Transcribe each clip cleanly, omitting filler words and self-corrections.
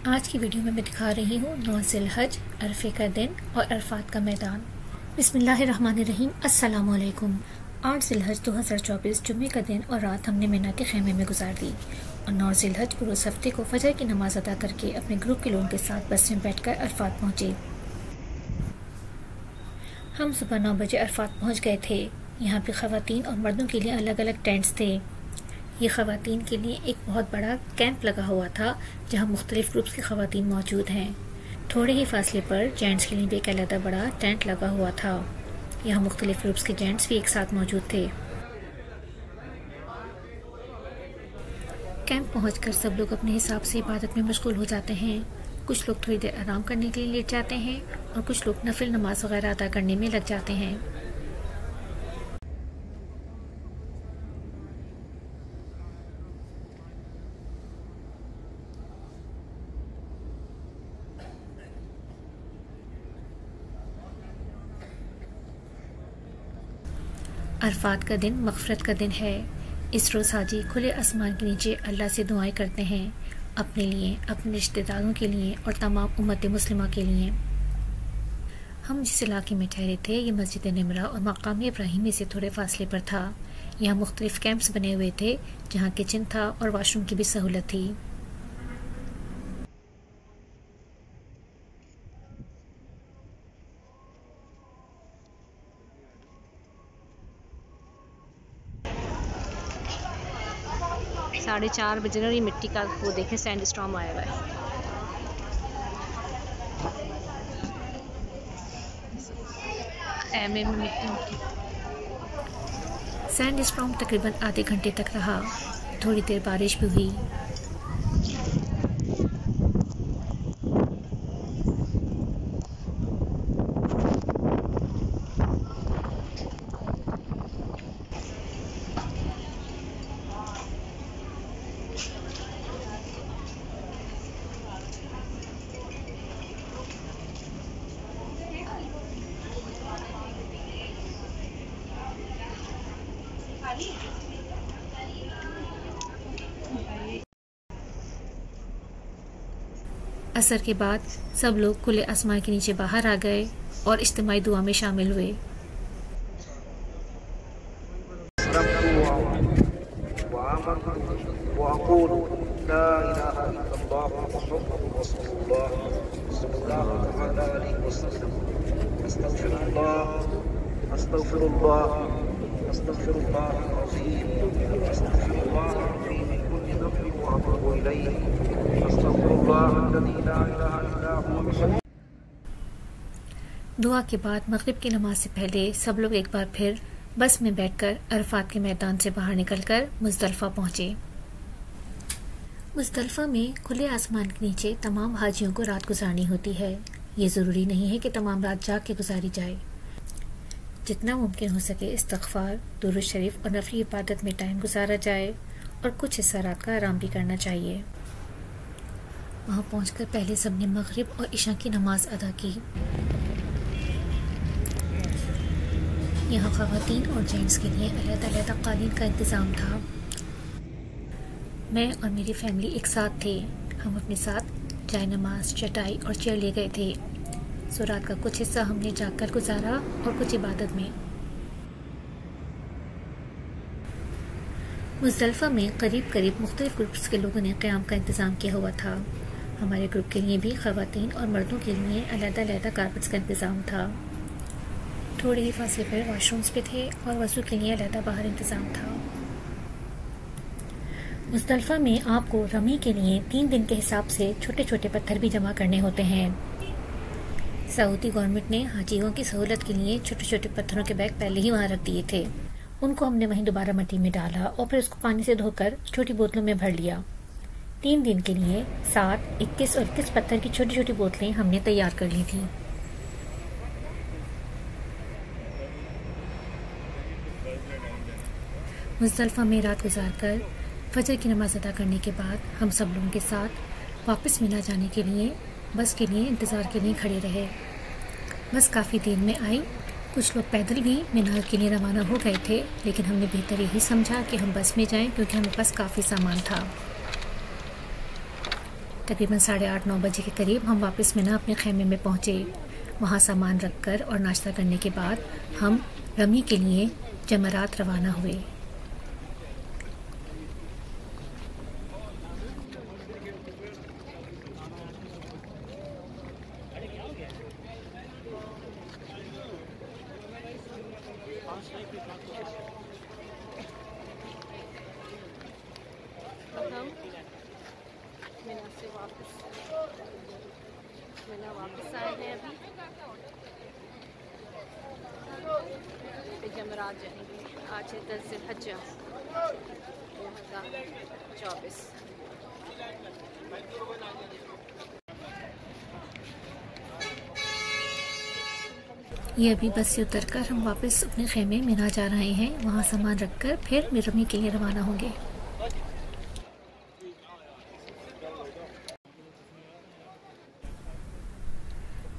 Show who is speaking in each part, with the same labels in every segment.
Speaker 1: आज की वीडियो में मैं दिखा रही हूँ 9 ज़िलहज, अरफे का दिन और अरफात का मैदान। बिस्मिल्लाहिर्रहमानिर्रहीम। अस्सलामु अलैकुम। 8 ज़िलहज 2024 जुम्मे का दिन और रात हमने मिना के खेमे में गुजार दी और 9 ज़िलहज उस हफ्ते को फजर की नमाज अदा करके अपने ग्रुप के लोगों के साथ बस में बैठकर अरफात पहुँचे। हम सुबह 9 बजे अरफात पहुँच गए थे। यहाँ पे ख़वातीन और मर्दों के लिए अलग अलग टेंट्स थे। ये ख़वातीन के लिए एक बहुत बड़ा कैंप लगा हुआ था जहाँ मुख्तलिफ़ ग्रुप्स की ख़वातीन मौजूद हैं। थोड़े ही फासले पर जेंट्स के लिए भी एक अलग बड़ा टेंट लगा हुआ था। यहाँ मुख्तलिफ़ ग्रुप्स के जेंट्स भी एक साथ मौजूद थे। कैंप पहुंचकर सब लोग अपने हिसाब से इबादत में मशगूल हो जाते हैं। कुछ लोग थोड़ी देर आराम करने के लिए लेट जाते हैं और कुछ लोग नफिल नमाज वगैरह अदा करने में लग जाते हैं। अरफात का दिन मग़फ़िरत का दिन है। इस रोज़ हाजी खुले आसमान के नीचे अल्लाह से दुआएं करते हैं, अपने लिए, अपने रिश्तेदारों के लिए और तमाम उम्मत मुस्लिमा के लिए। हम जिस इलाके में ठहरे थे ये मस्जिद निमरा और मकाम इब्राहिमी से थोड़े फासले पर था। यहाँ मुख्तलिफ़ कैंप्स बने हुए थे जहाँ किचन था और वाशरूम की भी सहूलत थी।
Speaker 2: साढ़े 4 बजे और ये मिट्टी का वो देखें सैंड स्टॉर्म आया हुआ है। एमए में मिट्टी।
Speaker 1: सैंड स्टॉर्म तकरीबन आधे घंटे तक रहा। थोड़ी देर बारिश भी हुई। असर के बाद सब लोग खुले आसमान के नीचे बाहर आ गए और इज्तिमाई दुआ में शामिल हुए। दुआ के बाद मगरिब की नमाज से पहले सब लोग एक बार फिर बस में बैठकर अरफात के मैदान से बाहर निकलकर मुज़दलिफ़ा पहुंचे। मुज़दलिफ़ा में खुले आसमान के नीचे तमाम हाजियों को रात गुजारनी होती है। ये ज़रूरी नहीं है कि तमाम रात जाग के गुजारी जाए। जितना मुमकिन हो सके इस्तिग़फ़ार, दुरूद शरीफ और नफली इबादत में टाइम गुजारा जाए और कुछ हिस्सा रात का आराम भी करना चाहिए। वहाँ पहुंचकर पहले सबने मगरिब और इशा की नमाज अदा की। यहाँ ख़वातीन और जेंट्स के लिए अलग-अलग कालीन का इंतज़ाम था। मैं और मेरी फैमिली एक साथ थे। हम अपने साथ जाय नमाज, चटाई और चेयर ले गए थे। सो रात का कुछ हिस्सा हमने जाकर गुजारा और कुछ इबादत में। मुज़दलिफ़ा में करीब करीब मुख्तलिफ़ ग्रुप्स के लोगों ने क़याम का इंतज़ाम किया हुआ था। हमारे ग्रुप के लिए भी ख़वातीन और मर्दों के लिए अलग-अलग कारपेट्स का इंतज़ाम था। थोड़े ही फासले पर वाशरूम्स पे थे और वज़ू के लिए अलग बाहर इंतज़ाम था। मुज़दलिफ़ा में आपको रमी के लिए 3 दिन के हिसाब से छोटे छोटे पत्थर भी जमा करने होते हैं। सऊदी गवर्नमेंट ने हाजियों की सहूलत के लिए छोटे छोटे पत्थरों के बैग पहले ही वहाँ रख दिए थे। उनको हमने वहीं दोबारा मिट्टी में डाला और फिर उसको पानी से धोकर छोटी बोतलों में भर लिया। 3 दिन के लिए 7, 21 और 21 पत्थर की छोटी छोटी बोतलें हमने तैयार कर ली थी। मुज़दलिफ़ा में रात गुजारकर फजर की नमाज अदा करने के बाद हम सब लोगों के साथ वापस मिना जाने के लिए बस के लिए इंतज़ार के लिए खड़े रहे। बस काफ़ी देर में आई। कुछ लोग पैदल भी मीनार के लिए रवाना हो गए थे, लेकिन हमने बेहतर यही समझा कि हम बस में जाएं क्योंकि हमारे पास काफ़ी सामान था। तकरीबन 8:30-9 बजे के करीब हम वापस मिना अपने खेमे में पहुँचे। वहाँ सामान रखकर और नाश्ता करने के बाद हम रमी के लिए जमरात रवाना हुए।
Speaker 2: मिना वापस आए हैं अभी जमरात जाएंगे। आज है 10 ज़िलहज्जा 2024।
Speaker 1: ये अभी बस से उतरकर हम वापस अपने खेमे मिना जा रहे हैं। वहाँ सामान रखकर फिर रमी के लिए रवाना होंगे।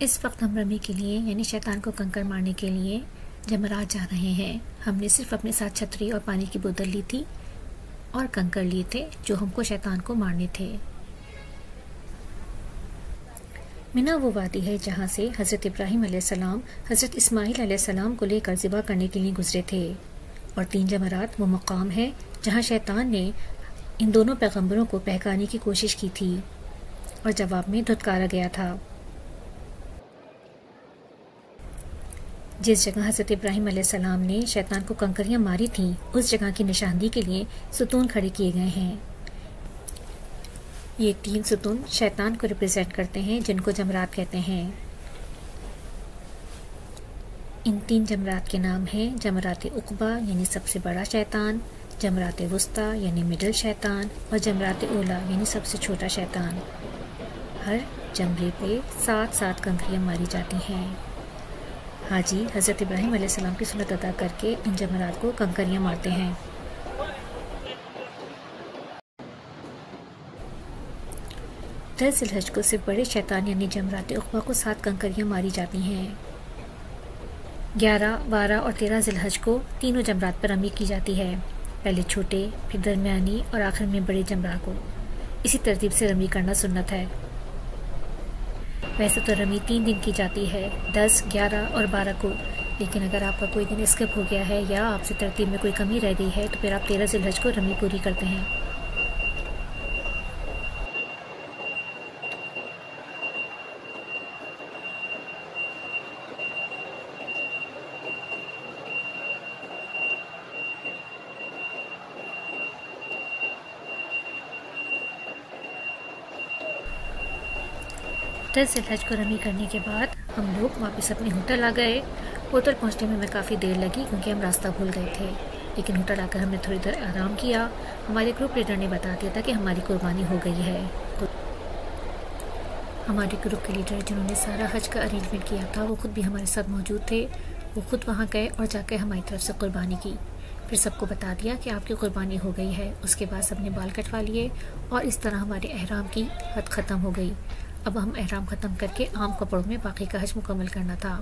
Speaker 1: इस वक्त हम रमी के लिए यानी शैतान को कंकर मारने के लिए जमरात जा रहे हैं। हमने सिर्फ अपने साथ छतरी और पानी की बोतल ली थी और कंकर लिए थे जो हमको शैतान को मारने थे। मिना वो वादी है जहाँ से हज़रत इब्राहीम अलैहिस्सलाम हज़रत इस्माईल अलैहिस्सलाम को लेकर ज़िबा करने के लिए गुजरे थे, और 3 जमरात वो मकाम है जहाँ शैतान ने इन दोनों पैगंबरों को बहकाने की कोशिश की थी और जवाब में धुतकारा गया था। जिस जगह हज़रत इब्राहीम अलैहिस्सलाम ने शैतान को कंकरियां मारी थीं, उस जगह की निशानदी के लिए सुतून खड़े किए गए हैं। ये 3 सुतून शैतान को रिप्रेजेंट करते हैं जिनको जमरात कहते हैं। इन 3 जमरात के नाम हैं जमरात उक़बा यानी सबसे बड़ा शैतान, जमरात वुस्ता यानी मिडिल शैतान, और जमरात ओला यानी सबसे छोटा शैतान। हर जमरे पे 7-7 कंकरियां मारी जाती हैं। हाजी हज़रत इब्राहीम अलैहिस्सलाम की सुन्नत अदा करके इन जमरात को कंकरियां मारते हैं। 10 ज़िलहज को सिर्फ बड़े शैतान यानी जमरात उक़बा को 7 कंकरियां मारी जाती हैं। 11, 12 और 13 ज़िलहज को तीनों जमरात पर रमी की जाती है। पहले छोटे, फिर दरमियानी और आखिर में बड़े जमरात को। इसी तरतीब से रमी करना सुन्नत है। वैसे तो रमी 3 दिन की जाती है, 10, 11 और 12 को, लेकिन अगर आपका कोई दिन स्किप हो गया है या आपसे तरतीब में कोई कमी रह गई है तो फिर आप 13 ज़िलहज को रमी पूरी करते हैं। दस ज़िलहज को रमी करने के बाद हम लोग वापस अपने होटल आ गए। होटल पहुंचने में हमें काफ़ी देर लगी क्योंकि हम रास्ता भूल गए थे, लेकिन होटल आकर हमने थोड़ी देर आराम किया। हमारे ग्रुप लीडर ने बता दिया था कि हमारी कुर्बानी हो गई है। तो हमारे ग्रुप के लीडर जिन्होंने सारा हज का अरेंजमेंट किया था वो खुद भी हमारे साथ मौजूद थे। वो खुद वहाँ गए और जाकर हमारी तरफ से कुर्बानी की, फिर सबको बता दिया कि आपकी कुर्बानी हो गई है। उसके बाद सबने बाल कटवा लिए और इस तरह हमारे एहराम की हद ख़त्म हो गई। अब हम एहराम ख़त्म करके आम कपड़ों में बाकी का हज मुकम्मल करना था।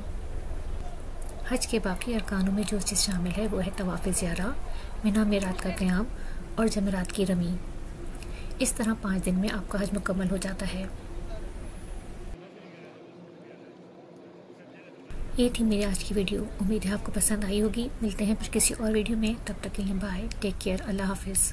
Speaker 1: हज के बाकी अरकानों में जो चीज़ शामिल है वो है तवाफ़ ज़ियारा, मिना में रात का क़याम और जमरात की रमी। इस तरह 5 दिन में आपका हज मुकम्मल हो जाता है। ये थी मेरी आज की वीडियो। उम्मीद है आपको पसंद आई होगी। मिलते हैं फिर किसी और वीडियो में, तब तक के लिए बाय, टेक केयर, अल्लाह हाफिज़।